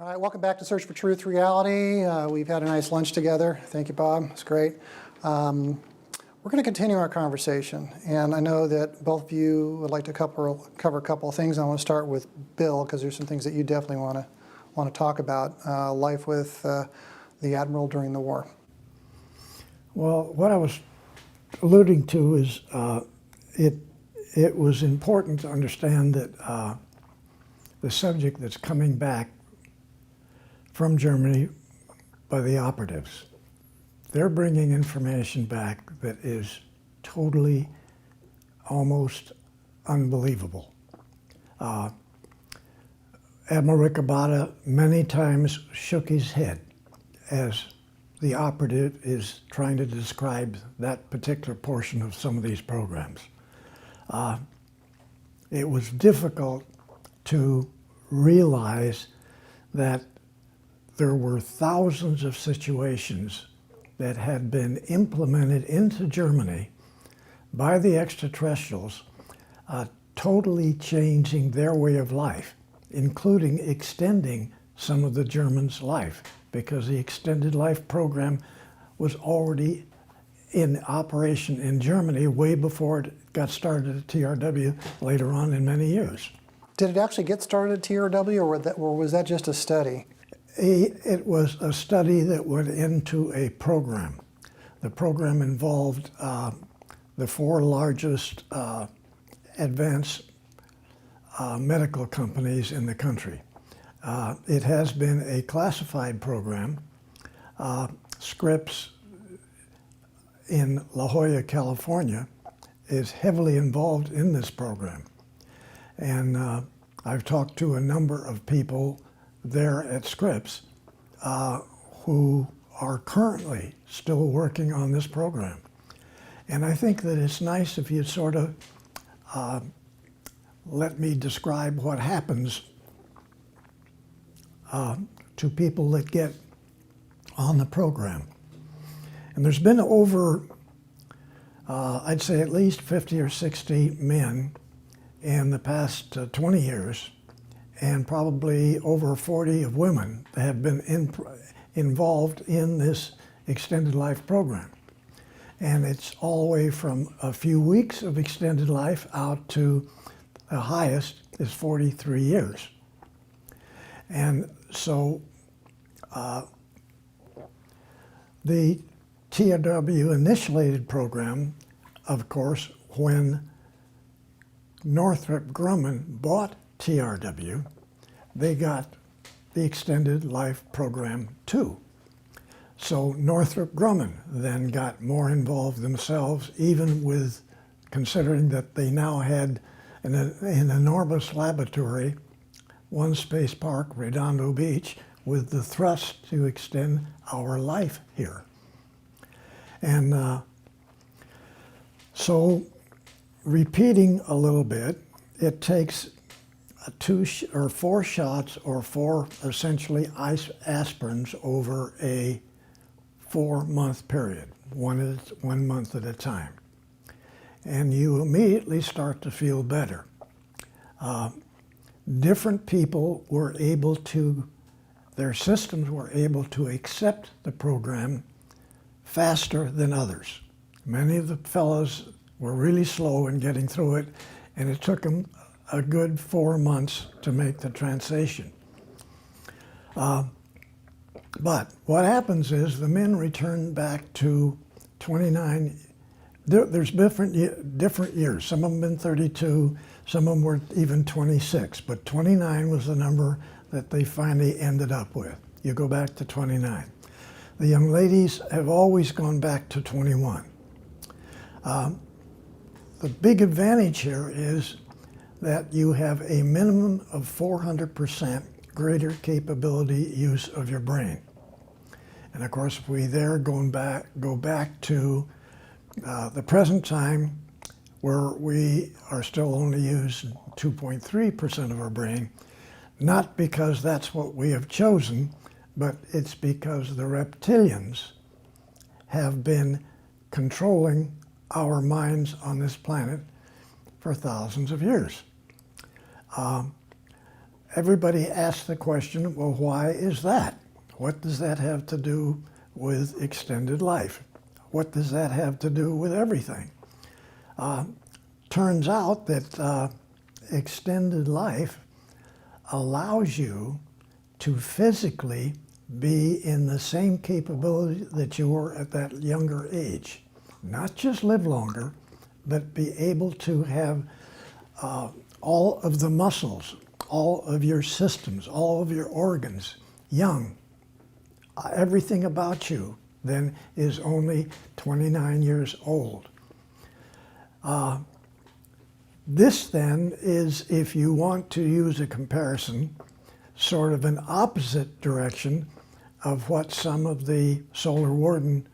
All right, welcome back to Search for Truth Reality. We've had a nice lunch together. Thank you, Bob. It's great. We're going to continue our conversation, and I know that both of you would like to cover a couple of things. I want to start with Bill because there's some things that you definitely want to talk about. Life with the Admiral during the war. Well, what I was alluding to is it was important to understand that the subject that's coming back from Germany by the operatives, they're bringing information back that is totally, almost unbelievable. Admiral Ricabada many times shook his head as the operative is trying to describe that particular portion of some of these programs. It was difficult to realize that there were thousands of situations that had been implemented into Germany by the extraterrestrials, totally changing their way of life, including extending some of the Germans' life, because the extended life program was already in operation in Germany way before it got started at TRW later on in many years. Did it actually get started at TRW, or was that just a study? It was a study that went into a program. The program involved the four largest advanced medical companies in the country. It has been a classified program. Scripps in La Jolla, California, is heavily involved in this program. And I've talked to a number of people there at Scripps who are currently still working on this program. And I think that it's nice if you sort of let me describe what happens to people that get on the program. And there's been over, I'd say at least 50 or 60 men in the past 20 years, and probably over 40 of women that have been involved in this extended life program. And it's all the way from a few weeks of extended life out to the highest is 43 years. And so the TRW initiated program, of course, when Northrop Grumman bought TRW, they got the extended life program too. So Northrop Grumman then got more involved themselves, even with considering that they now had an enormous laboratory, one space park, Redondo Beach, with the thrust to extend our life here. And so repeating a little bit, it takes 2 or 4 shots or 4 essentially aspirins over a 4-month period, one month at a time. And you immediately start to feel better. Different people were able to, their systems were able to accept the program faster than others. Many of the fellows were really slow in getting through it, and it took them a good 4 months to make the transition. But what happens is the men return back to 29. There's different years. Some of them been 32, some of them were even 26, but 29 was the number that they finally ended up with. You go back to 29. The young ladies have always gone back to 21. The big advantage here is that you have a minimum of 400% greater capability use of your brain. And of course, if we there go back to the present time, where we are still only using 2.3% of our brain, not because that's what we have chosen, but it's because the reptilians have been controlling our minds on this planet for thousands of years. everybody asks the question, well, why is that? What does that have to do with extended life? What does that have to do with everything? Turns out that extended life allows you to physically be in the same capability that you were at that younger age. Not just live longer, but be able to have all of the muscles, all of your systems, all of your organs young. Everything about you then is only 29 years old. This then is, if you want to use a comparison, sort of an opposite direction of what some of the Solar Warden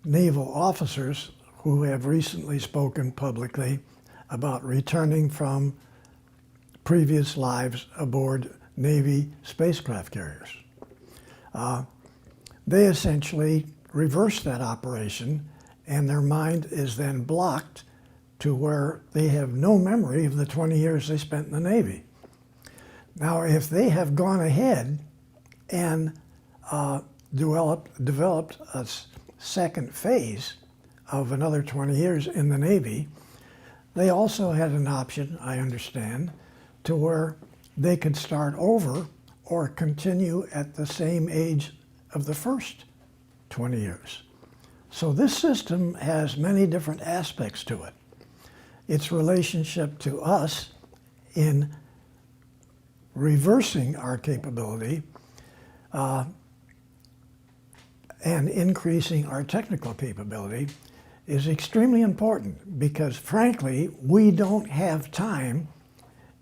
naval officers who have recently spoken publicly about returning from previous lives aboard Navy spacecraft carriers. They essentially reverse that operation, and their mind is then blocked to where they have no memory of the 20 years they spent in the Navy. Now, if they have gone ahead and developed a second phase of another 20 years in the Navy, they also had an option, I understand, to where they could start over or continue at the same age of the first 20 years. So this system has many different aspects to it. Its relationship to us in reversing our capability and increasing our technical capability is extremely important, because frankly, we don't have time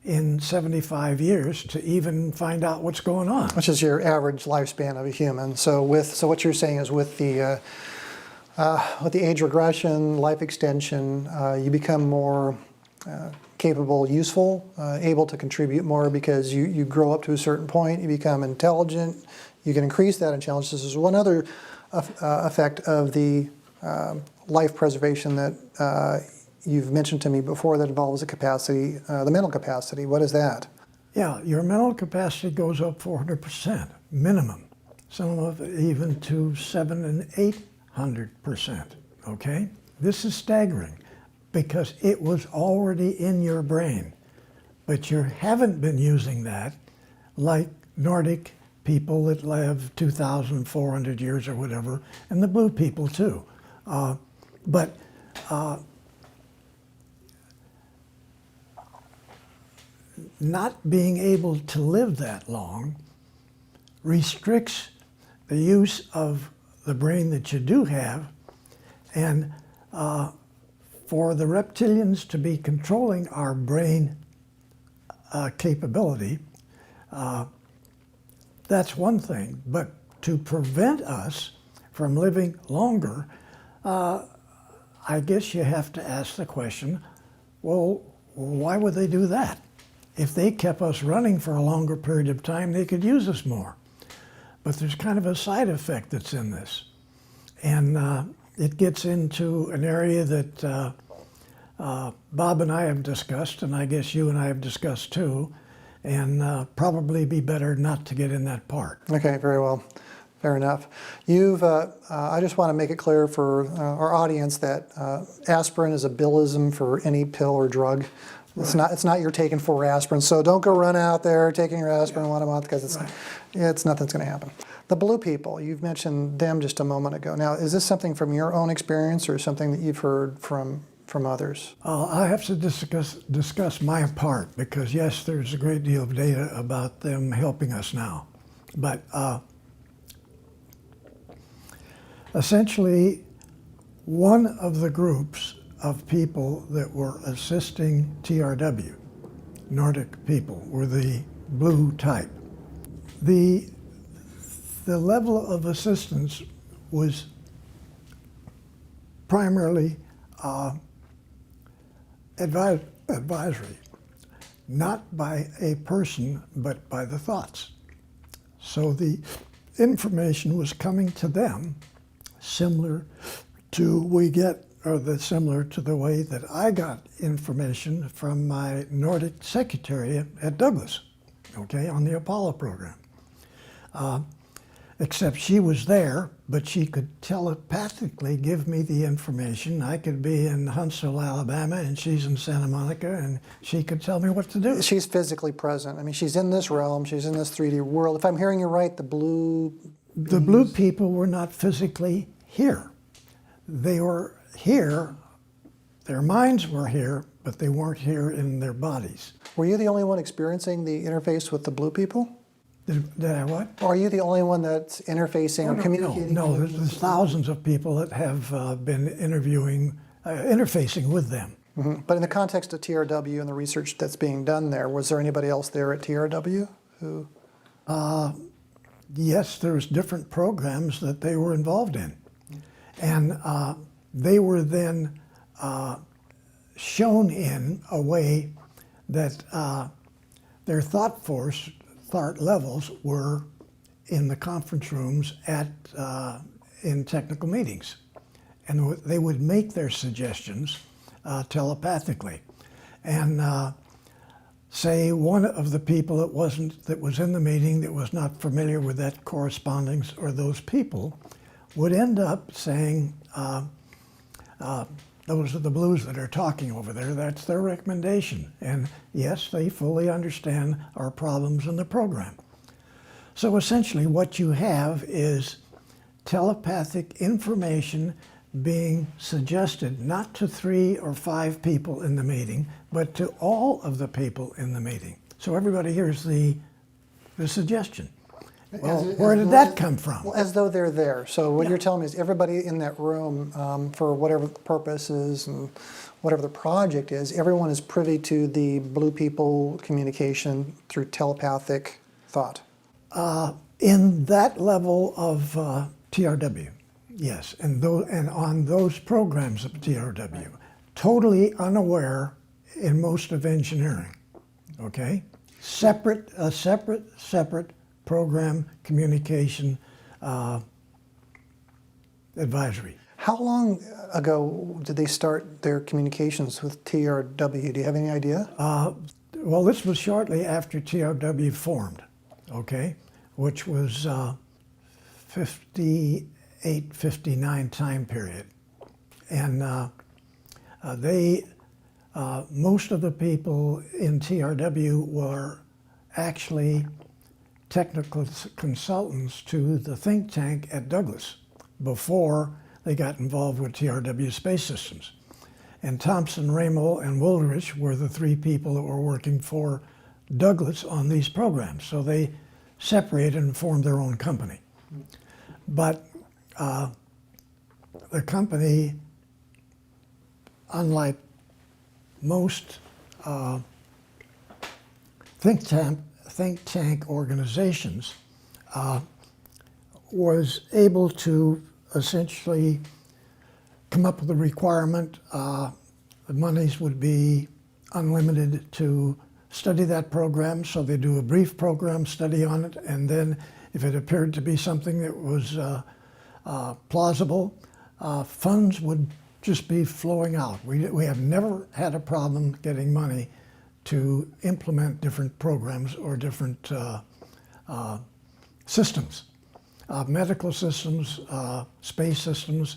in 75 years to even find out what's going on. Which is your average lifespan of a human. So what you're saying is with the age regression, life extension, you become more capable, useful, able to contribute more because you grow up to a certain point, you become intelligent, you can increase that intelligence. This is one other effect of the life preservation that you've mentioned to me before that involves the capacity, the mental capacity. What is that? Yeah, your mental capacity goes up 400% minimum. Some of it even to 700 and 800%, okay? This is staggering because it was already in your brain, but you haven't been using that like Nordic people that live 2,400 years or whatever, and the blue people too. But not being able to live that long restricts the use of the brain that you do have, and for the reptilians to be controlling our brain capability, that's one thing, but to prevent us from living longer, I guess you have to ask the question, well, why would they do that? If they kept us running for a longer period of time, they could use us more. But there's kind of a side effect that's in this. And it gets into an area that Bob and I have discussed, and I guess you and I have discussed too, and probably be better not to get in that part. Okay, very well. Fair enough. I just want to make it clear for our audience that aspirin is a billism for any pill or drug. It's not you're taking 4 aspirin, so don't go run out there taking your aspirin once a month, because it's nothing's going to happen. The blue people, you've mentioned them just a moment ago. Now, is this something from your own experience or something that you've heard from others? I have to discuss my part, because yes, there's a great deal of data about them helping us now. But essentially, one of the groups of people that were assisting TRW, Nordic people, were the blue type. The level of assistance was primarily advisory, not by a person, but by the thoughts. So the information was coming to them similar to similar to the way that I got information from my Nordic secretary at Douglas. okay, on the Apollo program. Except she was there, but she could telepathically give me the information. I could be in Huntsville, Alabama, and she's in Santa Monica, and she could tell me what to do. She's physically present. I mean, she's in this realm. She's in this 3D world. If I'm hearing you right, the blue people were not physically here. They were here, their minds were here, but they weren't here in their bodies. Were you the only one experiencing the interface with the blue people? Did I what? Or are you the only one that's interfacing or communicating? No, there's thousands of people that have been interfacing with them. Mm-hmm. But in the context of TRW and the research that's being done there, was there anybody else there at TRW who? Yes, there's different programs that they were involved in. And they were then shown in a way that their thought levels were in the conference rooms in technical meetings. And they would make their suggestions telepathically. And say one of the people that was in the meeting that was not familiar with that correspondence or those people would end up saying, those are the blues that are talking over there. That's their recommendation. And yes, they fully understand our problems in the program. So essentially what you have is telepathic information being suggested not to 3 or 5 people in the meeting, but to all of the people in the meeting. So everybody hears the suggestion. Well, where did that come from? Well, as though they're there. So what you're telling me is everybody in that room, for whatever the purpose is and whatever the project is, everyone is privy to the blue people communication through telepathic thought. In that level of TRW, yes, and on those programs of TRW, totally unaware in most of engineering, okay? Separate program communication advisory. How long ago did they start their communications with TRW? Do you have any idea? Well, this was shortly after TRW formed, okay, which was 58, 59 time period. And most of the people in TRW were actually technical consultants to the think tank at Douglas before they got involved with TRW Space Systems. And Thompson, Ramo, and Woolrich were the 3 people that were working for Douglas on these programs. So they separated and formed their own company. But the company, unlike most think tank organizations, was able to essentially come up with a requirement. The monies would be unlimited to study that program, so they do a brief program study on it, and then if it appeared to be something that was plausible, funds would just be flowing out. We have never had a problem getting money to implement different programs or different systems, medical systems, space systems,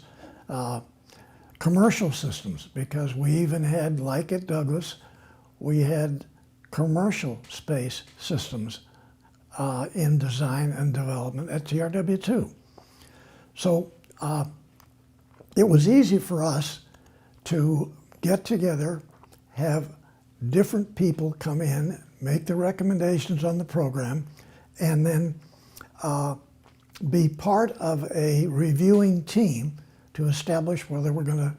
commercial systems, because we even had, like at Douglas, we had commercial space systems in design and development at TRW too. So it was easy for us to get together, have different people come in, make the recommendations on the program, and then be part of a reviewing team to establish whether we're going to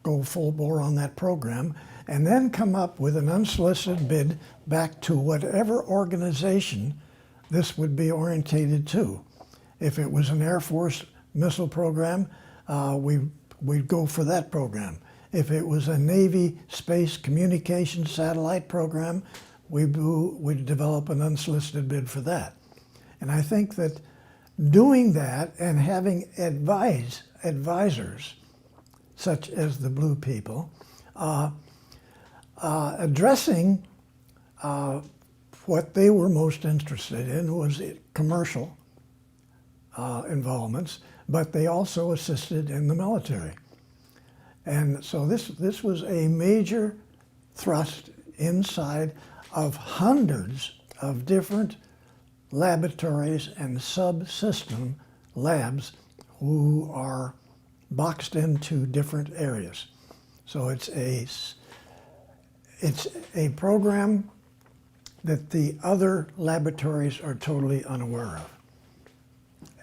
go full bore on that program, and then come up with an unsolicited bid back to whatever organization this would be orientated to. If it was an Air Force missile program, we'd go for that program. If it was a Navy space communication satellite program, we'd develop an unsolicited bid for that. And I think that doing that and having advisors, such as the Blue people, addressing what they were most interested in was commercial involvements, but they also assisted in the military. And so this was a major thrust inside of hundreds of different laboratories and subsystem labs who are boxed into different areas. So it's a program that the other laboratories are totally unaware of.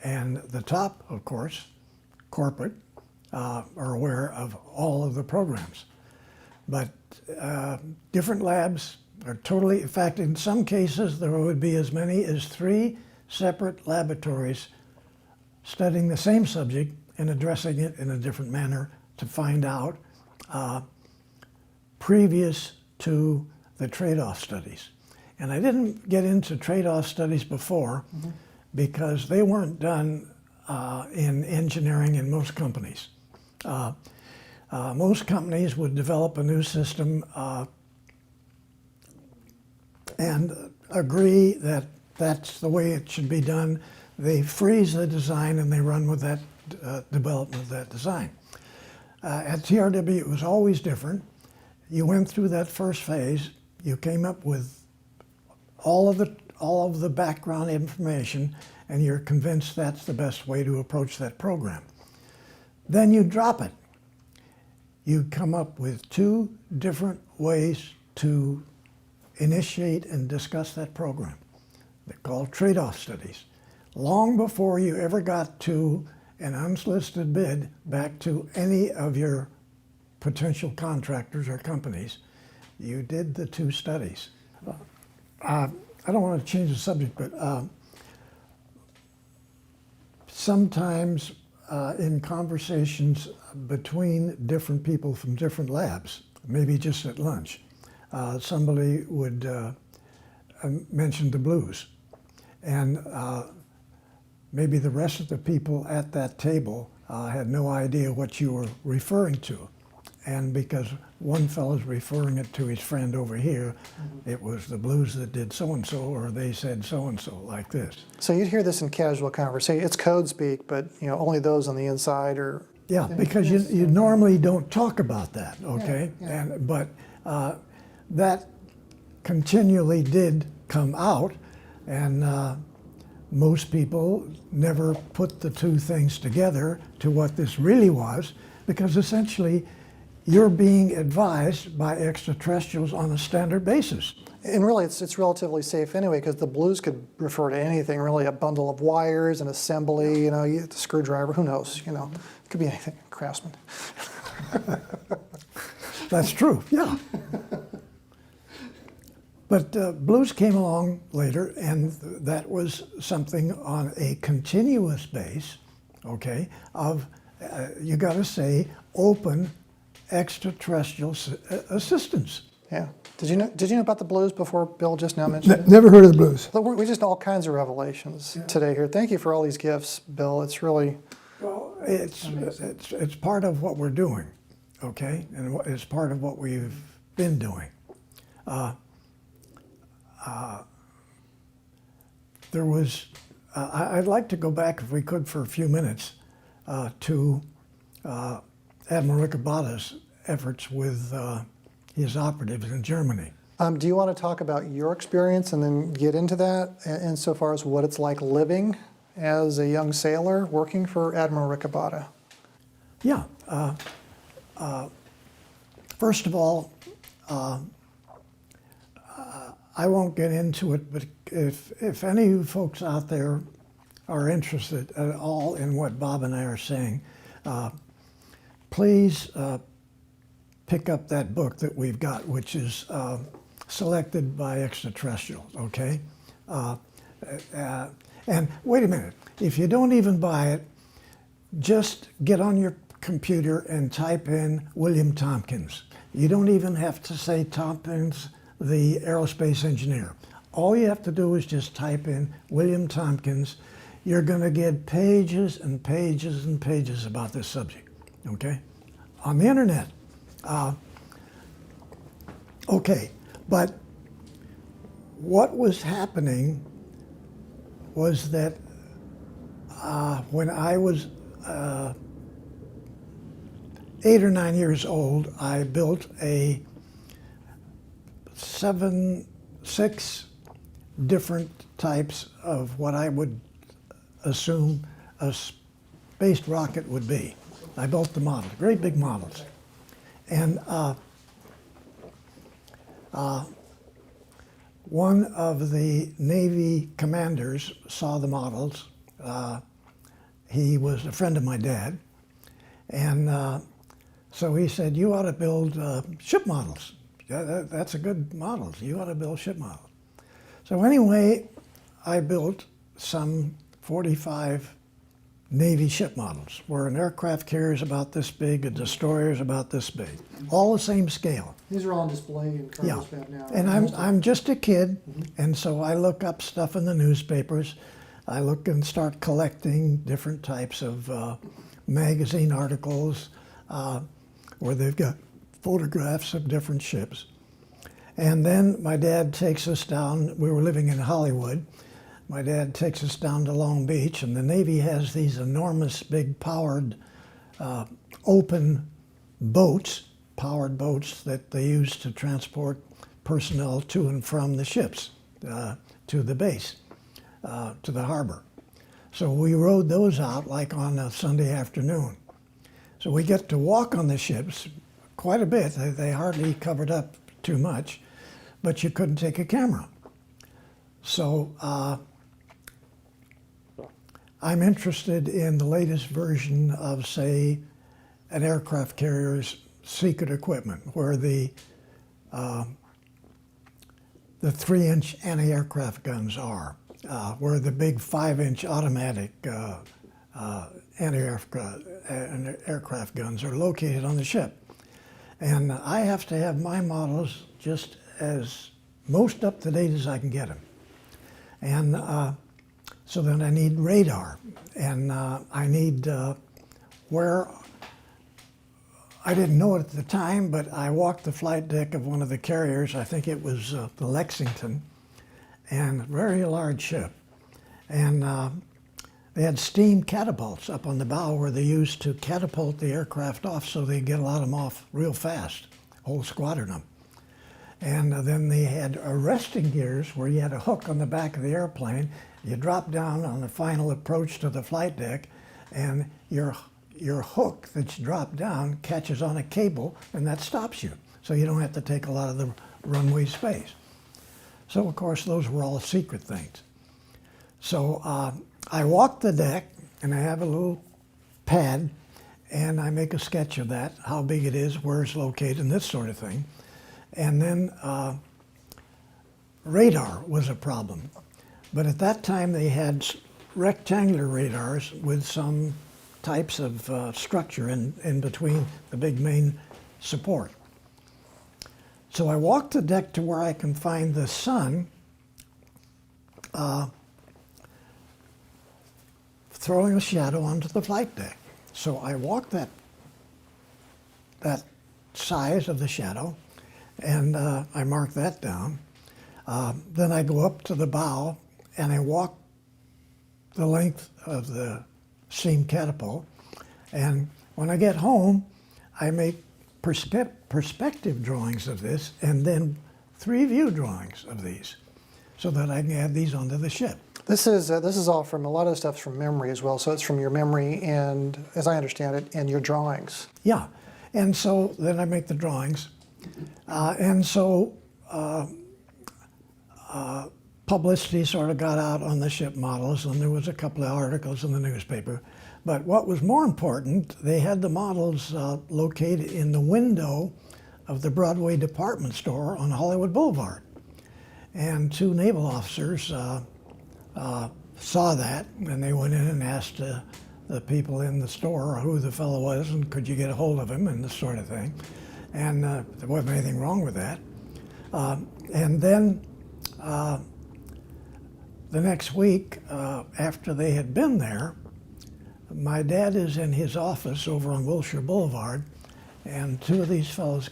And the top, of course, corporate, are aware of all of the programs. But different labs are totally, in fact, in some cases, there would be as many as 3 separate laboratories studying the same subject and addressing it in a different manner to find out previous to the trade-off studies. And I didn't get into trade-off studies before because they weren't done in engineering in most companies. Most companies would develop a new system and agree that that's the way it should be done. They freeze the design and they run with that development of that design. At TRW, it was always different. You went through that first phase. You came up with all of the background information, and you're convinced that's the best way to approach that program. Then you drop it. You come up with 2 different ways to initiate and discuss that program. They're called trade-off studies. Long before you ever got to an unsolicited bid back to any of your potential contractors or companies, you did the 2 studies. I don't want to change the subject, but sometimes in conversations between different people from different labs, maybe just at lunch, somebody would mention the blues. And maybe the rest of the people at that table had no idea what you were referring to. And because one fellow's referring it to his friend over here, it was the blues that did so-and-so, or they said so-and-so, like this. So you'd hear this in casual conversation. It's code speak, but only those on the inside are. Yeah, because you normally don't talk about that, okay? Yeah. But that continually did come out, and most people never put the 2 things together to what this really was, because essentially you're being advised by extraterrestrials on a standard basis. And really, it's relatively safe anyway, because the blues could refer to anything, really, a bundle of wires, an assembly, a screwdriver, who knows, it could be anything, craftsman. That's true, yeah. But blues came along later, and that was something on a continuous base, okay, of, you gotta say, open extraterrestrial assistance. Yeah. Did you know about the blues before Bill just now mentioned it? Never heard of the blues. We just all kinds of revelations today here. Thank you for all these gifts, Bill. It's really. Well, it's part of what we're doing, okay, and it's part of what we've been doing. There was. I'd like to go back, if we could, for a few minutes, to Admiral Ricabata's efforts with his operatives in Germany. Do you want to talk about your experience and then get into that insofar as what it's like living as a young sailor working for Admiral Ricabata? Yeah. First of all, I won't get into it, but if any of you folks out there are interested at all in what Bob and I are saying, please pick up that book that we've got, which is Selected by Extraterrestrials, okay? And wait a minute, if you don't even buy it, just get on your computer and type in William Tompkins. You don't even have to say Tompkins, the aerospace engineer. All you have to do is just type in William Tompkins. You're going to get pages and pages and pages about this subject, okay? On the internet. Okay, but what was happening was that when I was 8 or 9 years old, I built a 6 different types of what I would assume a spaced rocket would be. I built the models, great big models. And one of the Navy commanders saw the models. He was a friend of my dad. And so he said, you ought to build ship models. That's a good model. You ought to build ship models. So anyway, I built some 45 Navy ship models, where an aircraft carrier is about this big, a destroyer is about this big, all the same scale. These are all on display in Yeah, Carlsbad now. and I'm just a kid, and so I look up stuff in the newspapers. I look and start collecting different types of magazine articles where they've got photographs of different ships. And then my dad takes us down. We were living in Hollywood. My dad takes us down to Long Beach, and the Navy has these enormous, big, powered, open boats, powered boats that they use to transport personnel to and from the ships, to the base, to the harbor. So we rode those out like on a Sunday afternoon. So we get to walk on the ships quite a bit. They hardly covered up too much, but you couldn't take a camera. So I'm interested in the latest version of, say, an aircraft carrier's secret equipment, where the 3-inch anti-aircraft guns are, where the big 5-inch automatic anti-aircraft guns are located on the ship. And I have to have my models just as most up to date as I can get them. And so then I need radar, and I need where, I didn't know it at the time, but I walked the flight deck of one of the carriers. I think it was the Lexington, and very large ship. And they had steam catapults up on the bow where they used to catapult the aircraft off so they get a lot of them off real fast, whole squadron of them. And then they had arresting gears where you had a hook on the back of the airplane. You drop down on the final approach to the flight deck, and your hook that's dropped down catches on a cable, and that stops you. So you don't have to take a lot of the runway space. So, of course, those were all secret things. So I walk the deck, and I have a little pad, and I make a sketch of that, how big it is, where it's located, and this sort of thing. And then radar was a problem. But at that time, they had rectangular radars with some types of structure in between the big main support. So I walked the deck to where I can find the sun throwing a shadow onto the flight deck. So I walked that size of the shadow, and I mark that down. Then I go up to the bow, and I walk the length of the steam catapult. And when I get home, I make perspective drawings of this, and then 3 view drawings of these, so that I can add these onto the ship. This is all from, a lot of the stuff's from memory as well, so it's from your memory and, as I understand it, and your drawings. Yeah, and so then I make the drawings. And so publicity sort of got out on the ship models, and there was a couple of articles in the newspaper. But what was more important, they had the models located in the window of the Broadway department store on Hollywood Boulevard. And 2 naval officers saw that, and they went in and asked the people in the store who the fellow was, and could you get a hold of him, and this sort of thing. And there wasn't anything wrong with that. And then the next week, after they had been there, my dad is in his office over on Wilshire Boulevard, and 2 of these fellows